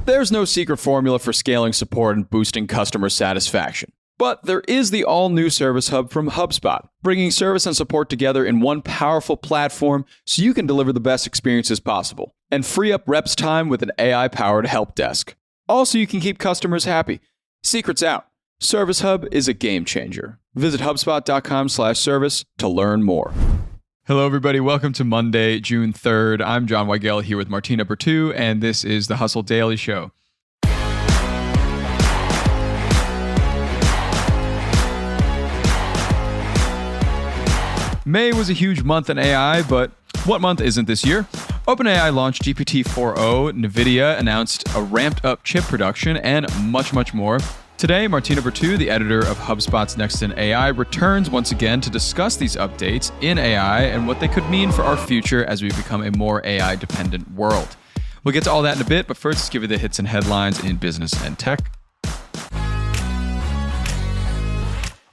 There's no secret formula for scaling support and boosting customer satisfaction. But there is the all-new Service Hub from HubSpot, bringing service and support together in one powerful platform so you can deliver the best experiences possible and free up reps' time with an AI-powered help desk. Also, you can keep customers happy. Secret's out. Service Hub is a game changer. Visit HubSpot.com/service to learn more. Hello, everybody. Welcome to Monday, June 3rd. I'm John Weigell here with Martina, Bretous, and this is the Hustle Daily Show. May was a huge month in AI, but what month isn't this year? OpenAI launched GPT-4o, Nvidia announced a ramped-up chip production, and much, much more. Today, Martina Bretous, the editor of HubSpot's Next in AI, returns once again to discuss these updates in AI and what they could mean for our future as we become a more AI-dependent world. We'll get to all that in a bit, but first, let's give you the hits and headlines in business and tech.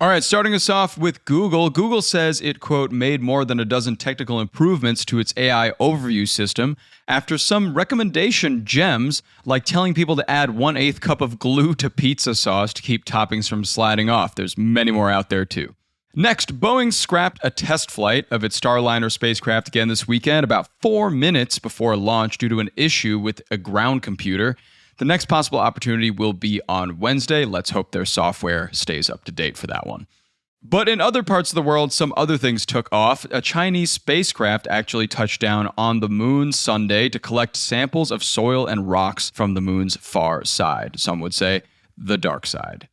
All right, starting us off with Google. Google says it, quote, made more than a dozen technical improvements to its AI overview system after some recommendation gems, like telling people to add 1/8 cup of glue to pizza sauce to keep toppings from sliding off. There's many more out there, too. Next, Boeing scrapped a test flight of its Starliner spacecraft again this weekend, about 4 minutes before launch due to an issue with a ground computer. The next possible opportunity will be on Wednesday. Let's hope their software stays up to date for that one. But in other parts of the world, some other things took off. A Chinese spacecraft actually touched down on the moon Sunday to collect samples of soil and rocks from the moon's far side. Some would say the dark side.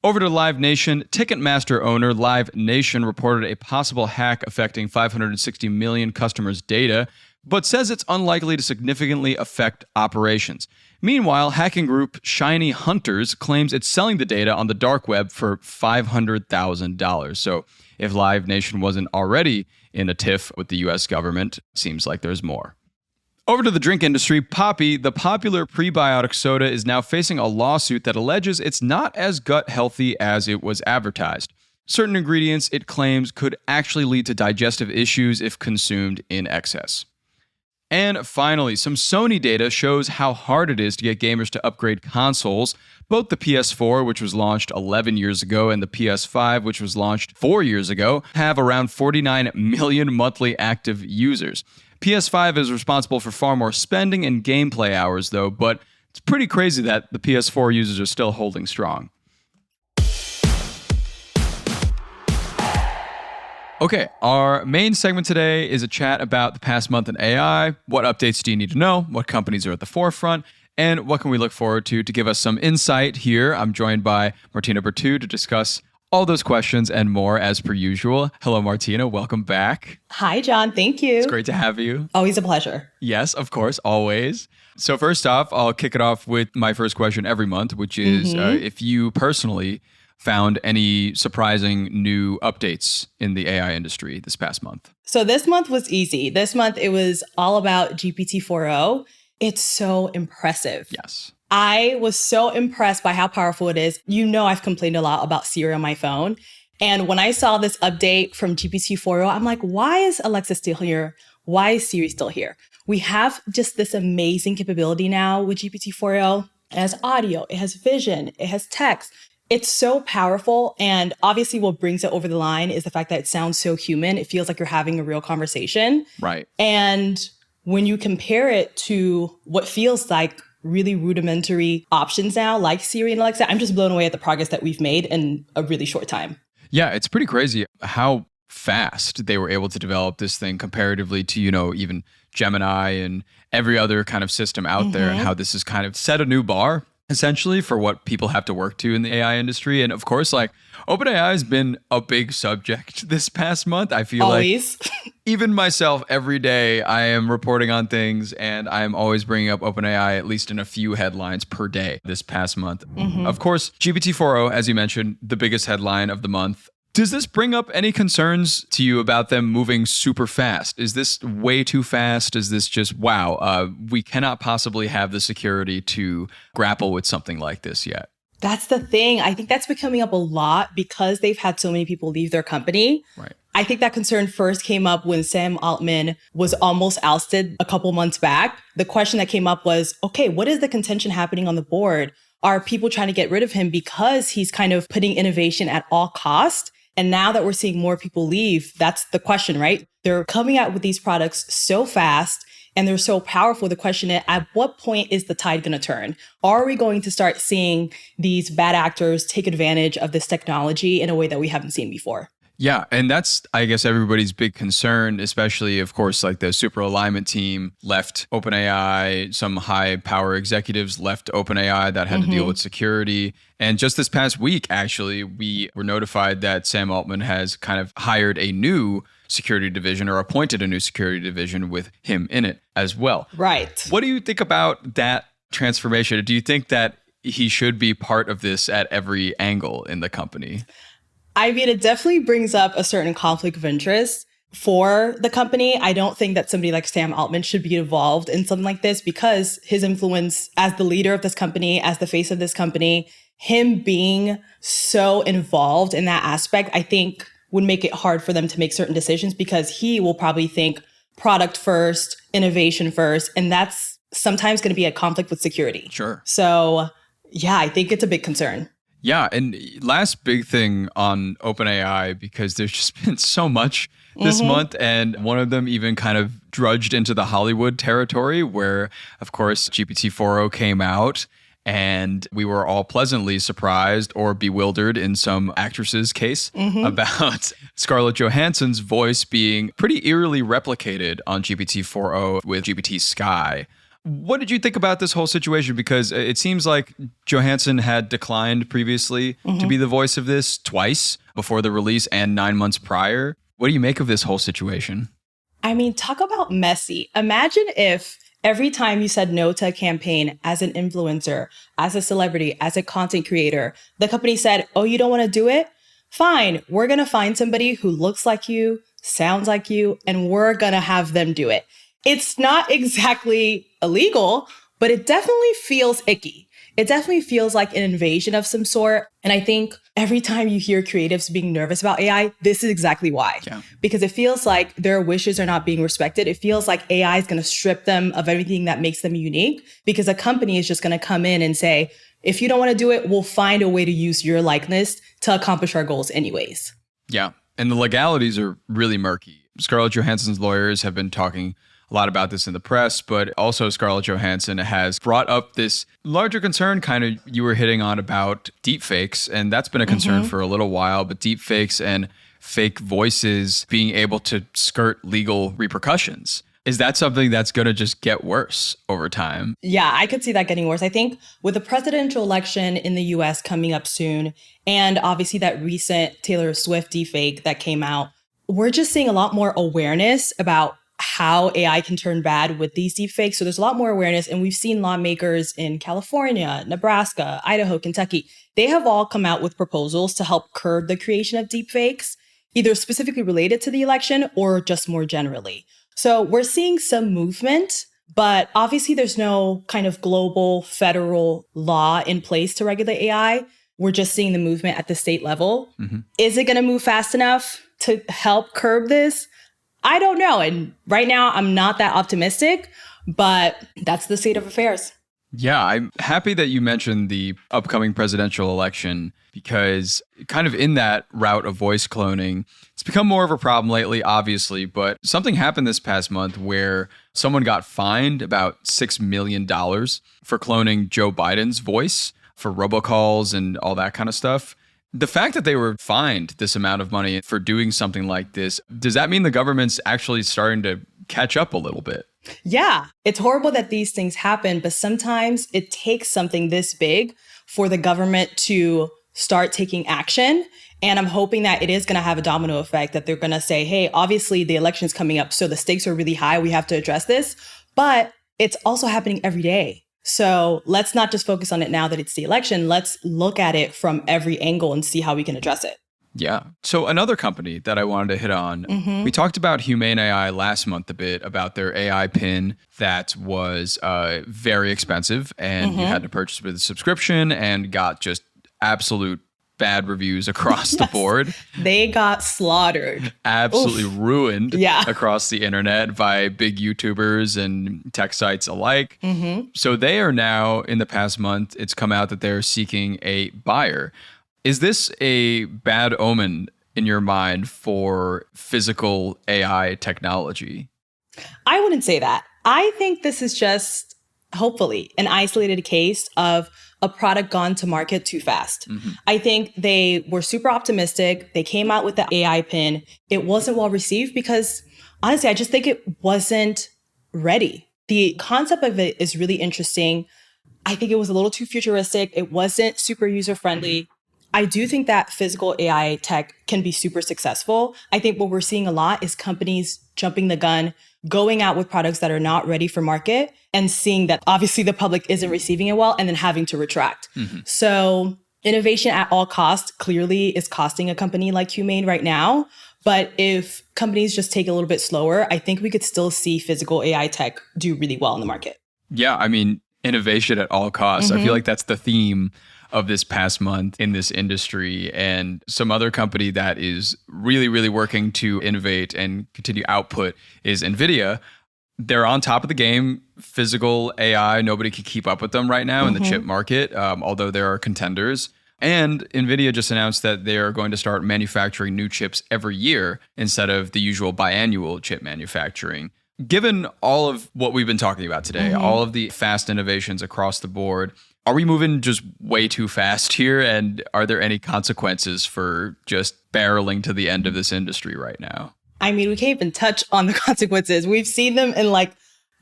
Over to Live Nation. Ticketmaster owner Live Nation reported a possible hack affecting 560 million customers' data, but says it's unlikely to significantly affect operations. Meanwhile, hacking group Shiny Hunters claims it's selling the data on the dark web for $500,000. So if Live Nation wasn't already in a tiff with the US government, seems like there's more. Over to the drink industry. Poppi, the popular prebiotic soda, is now facing a lawsuit that alleges it's not as gut healthy as it was advertised. Certain ingredients, it claims, could actually lead to digestive issues if consumed in excess. And finally, some Sony data shows how hard it is to get gamers to upgrade consoles. Both the PS4, which was launched 11 years ago, and the PS5, which was launched 4 years ago, have around 49 million monthly active users. PS5 is responsible for far more spending and gameplay hours, though, but it's pretty crazy that the PS4 users are still holding strong. Okay, our main segment today is a chat about the past month in AI. What updates do you need to know? What companies are at the forefront? And what can we look forward to give us some insight here? I'm joined by Martina Bretous to discuss all those questions and more as per usual. Hello, Martina. Welcome back. Hi, John. Thank you. It's great to have you. Always a pleasure. Yes, of course, always. So first off, I'll kick it off with my first question every month, which is if you personally found any surprising new updates in the AI industry this past month? So this month was easy. This month, it was all about GPT-4o. It's so impressive. Yes. I was so impressed by how powerful it is. You know, I've complained a lot about Siri on my phone. And when I saw this update from GPT-4o, I'm like, why is Alexa still here? Why is Siri still here? We have just this amazing capability now with GPT-4o. It has audio, it has vision, it has text. It's so powerful. And obviously what brings it over the line is the fact that it sounds so human. It feels like you're having a real conversation. Right. And when you compare it to what feels like really rudimentary options now, like Siri and Alexa, I'm just blown away at the progress that we've made in a really short time. Yeah, it's pretty crazy how fast they were able to develop this thing comparatively to, even Gemini and every other kind of system out there, and how this has kind of set a new bar essentially for what people have to work to in the AI industry. And of course, OpenAI has been a big subject this past month. I feel always. Like even myself, every day I am reporting on things and I'm always bringing up OpenAI at least in a few headlines per day this past month. Of course, GPT-4o, as you mentioned, the biggest headline of the month. Does this bring up any concerns to you about them moving super fast? Is this way too fast? Is this just, wow, we cannot possibly have the security to grapple with something like this yet? That's the thing. I think that's been coming up a lot because they've had so many people leave their company. Right. I think that concern first came up when Sam Altman was almost ousted a couple months back. The question that came up was, okay, what is the contention happening on the board? Are people trying to get rid of him because he's kind of putting innovation at all cost? And now that we're seeing more people leave, that's the question, right? They're coming out with these products so fast and they're so powerful. The question is, at what point is the tide going to turn? Are we going to start seeing these bad actors take advantage of this technology in a way that we haven't seen before? Yeah, and that's, I guess, everybody's big concern, especially, of course, like the super alignment team left OpenAI, some high power executives left OpenAI that had to deal with security. And just this past week, actually, we were notified that Sam Altman has kind of hired a new security division or appointed a new security division with him in it as well. Right. What do you think about that transformation? Do you think that he should be part of this at every angle in the company? I mean, it definitely brings up a certain conflict of interest for the company. I don't think that somebody like Sam Altman should be involved in something like this because his influence as the leader of this company, as the face of this company, him being so involved in that aspect, I think would make it hard for them to make certain decisions because he will probably think product first, innovation first, and that's sometimes going to be a conflict with security. Sure. So yeah, I think it's a big concern. Yeah. And last big thing on OpenAI, because there's just been so much this month, and one of them even kind of drudged into the Hollywood territory where, of course, GPT-4o came out and we were all pleasantly surprised or bewildered in some actress's case about Scarlett Johansson's voice being pretty eerily replicated on GPT-4o with GPT Sky. What did you think about this whole situation? Because it seems like Johansson had declined previously to be the voice of this twice before the release and 9 months prior. What do you make of this whole situation? I mean, talk about messy. Imagine if every time you said no to a campaign as an influencer, as a celebrity, as a content creator, the company said, oh, you don't want to do it? Fine, we're going to find somebody who looks like you, sounds like you, and we're going to have them do it. It's not exactly illegal, but it definitely feels icky. It definitely feels like an invasion of some sort. And I think every time you hear creatives being nervous about AI, this is exactly why. Yeah. Because it feels like their wishes are not being respected. It feels like AI is going to strip them of everything that makes them unique because a company is just going to come in and say, if you don't want to do it, we'll find a way to use your likeness to accomplish our goals anyways. Yeah. And the legalities are really murky. Scarlett Johansson's lawyers have been talking a lot about this in the press, but also Scarlett Johansson has brought up this larger concern kind of you were hitting on about deepfakes. And that's been a concern for a little while, but deepfakes and fake voices being able to skirt legal repercussions. Is that something that's going to just get worse over time? Yeah, I could see that getting worse. I think with the presidential election in the US coming up soon, and obviously that recent Taylor Swift deepfake that came out, we're just seeing a lot more awareness about how AI can turn bad with these deepfakes. So there's a lot more awareness. And we've seen lawmakers in California, Nebraska, Idaho, Kentucky. They have all come out with proposals to help curb the creation of deepfakes, either specifically related to the election or just more generally. So we're seeing some movement, but obviously there's no kind of global federal law in place to regulate AI. We're just seeing the movement at the state level. Is it going to move fast enough to help curb this? I don't know. And right now, I'm not that optimistic, but that's the state of affairs. Yeah, I'm happy that you mentioned the upcoming presidential election because kind of in that route of voice cloning, it's become more of a problem lately, obviously, but something happened this past month where someone got fined about $6 million for cloning Joe Biden's voice for robocalls and all that kind of stuff. The fact that they were fined this amount of money for doing something like this, does that mean the government's actually starting to catch up a little bit? Yeah, it's horrible that these things happen, but sometimes it takes something this big for the government to start taking action. And I'm hoping that it is going to have a domino effect, that they're going to say, hey, obviously the election's coming up, so the stakes are really high. We have to address this. But it's also happening every day. So let's not just focus on it now that it's the election. Let's look at it from every angle and see how we can address it. Yeah. So another company that I wanted to hit on, we talked about Humane AI last month a bit about their AI pin that was very expensive and you had to purchase with a subscription and got just absolute bad reviews across the board. They got slaughtered. Absolutely ruined Yeah. across the internet by big YouTubers and tech sites alike. So they are now, in the past month, it's come out that they're seeking a buyer. Is this a bad omen in your mind for physical AI technology? I wouldn't say that. I think this is just, hopefully, an isolated case of a product gone to market too fast. I think they were super optimistic. They came out with the AI pin. It wasn't well received because, honestly, I just think it wasn't ready. The concept of it is really interesting. I think it was a little too futuristic. It wasn't super user-friendly. I do think that physical AI tech can be super successful. I think what we're seeing a lot is companies jumping the gun, going out with products that are not ready for market and seeing that obviously the public isn't receiving it well and then having to retract. So innovation at all costs clearly is costing a company like Humane right now. But if companies just take a little bit slower, I think we could still see physical AI tech do really well in the market. Yeah, I mean, innovation at all costs. I feel like that's the theme of this past month in this industry. And some other company that is really, really working to innovate and continue output is Nvidia. They're on top of the game. Physical AI, nobody can keep up with them right now in the chip market, although there are contenders. And Nvidia just announced that they are going to start manufacturing new chips every year instead of the usual biannual chip manufacturing. Given all of what we've been talking about today, all of the fast innovations across the board, are we moving just way too fast here? And are there any consequences for just barreling to the end of this industry right now? I mean, we can't even touch on the consequences. We've seen them in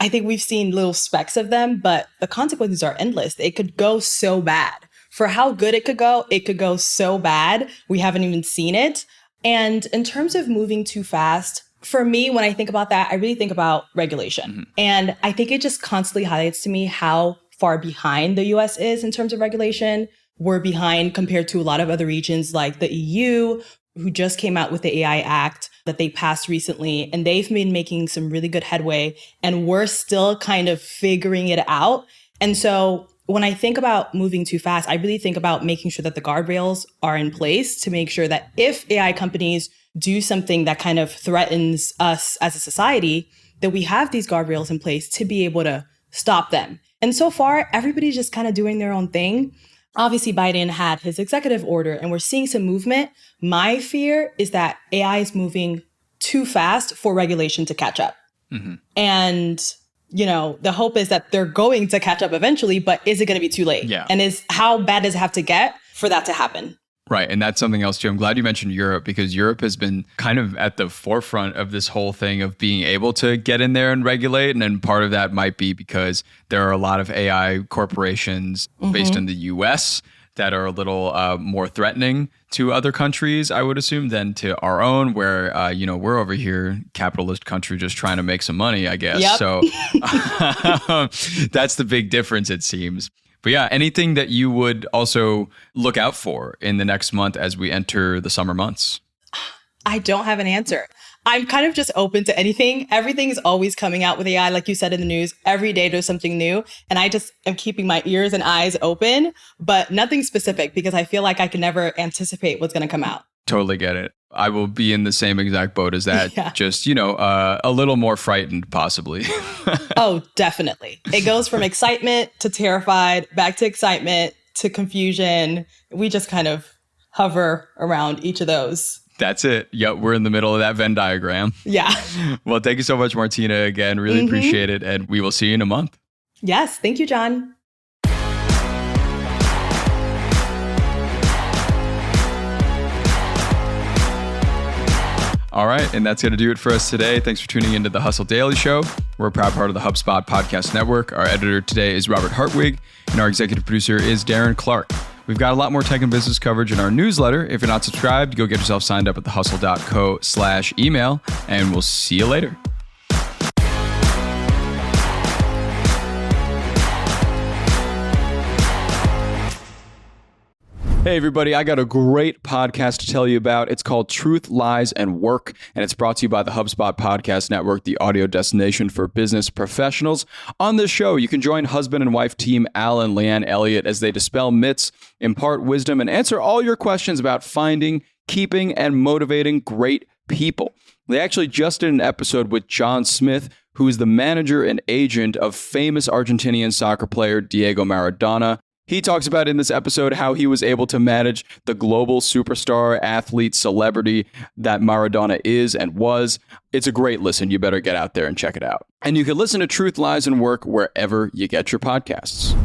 I think we've seen little specks of them, but the consequences are endless. It could go so bad. For how good it could go so bad. We haven't even seen it. And in terms of moving too fast, for me, when I think about that, I really think about regulation. And I think it just constantly highlights to me how far behind the US is in terms of regulation. We're behind compared to a lot of other regions like the EU, who just came out with the AI Act that they passed recently. And they've been making some really good headway. And we're still kind of figuring it out. And so when I think about moving too fast, I really think about making sure that the guardrails are in place to make sure that if AI companies do something that kind of threatens us as a society, that we have these guardrails in place to be able to stop them. And so far, everybody's just kind of doing their own thing. Obviously, Biden had his executive order and we're seeing some movement. My fear is that AI is moving too fast for regulation to catch up. And, you know, the hope is that they're going to catch up eventually, but is it going to be too late? Yeah. And how bad does it have to get for that to happen? Right. And that's something else, too. I'm glad you mentioned Europe because Europe has been kind of at the forefront of this whole thing of being able to get in there and regulate. And then part of that might be because there are a lot of AI corporations based in the US that are a little more threatening to other countries, I would assume, than to our own, where, we're over here, capitalist country, just trying to make some money, I guess. Yep. So that's the big difference, it seems. But yeah, anything that you would also look out for in the next month as we enter the summer months? I don't have an answer. I'm kind of just open to anything. Everything is always coming out with AI, like you said in the news. Every day there's something new. And I just am keeping my ears and eyes open, but nothing specific because I feel like I can never anticipate what's going to come out. Totally get it. I will be in the same exact boat as that. Yeah. Just, a little more frightened, possibly. Oh, definitely. It goes from excitement to terrified, back to excitement to confusion. We just kind of hover around each of those. That's it. Yep, we're in the middle of that Venn diagram. Yeah. Well, thank you so much, Martina. Again, really appreciate it. And we will see you in a month. Yes. Thank you, John. All right, and that's going to do it for us today. Thanks for tuning into the Hustle Daily Show. We're a proud part of the HubSpot Podcast Network. Our editor today is Robert Hartwig, and our executive producer is Darren Clark. We've got a lot more tech and business coverage in our newsletter. If you're not subscribed, go get yourself signed up at thehustle.co/email, and we'll see you later. Hey, everybody, I got a great podcast to tell you about. It's called Truth, Lies, and Work, and it's brought to you by the HubSpot Podcast Network, the audio destination for business professionals. On this show, you can join husband and wife team Al and Leanne Elliott as they dispel myths, impart wisdom, and answer all your questions about finding, keeping, and motivating great people. They actually just did an episode with John Smith, who is the manager and agent of famous Argentinian soccer player Diego Maradona. He talks about in this episode how he was able to manage the global superstar, athlete, celebrity that Maradona is and was. It's a great listen. You better get out there and check it out. And you can listen to Truth, Lies, and Work wherever you get your podcasts.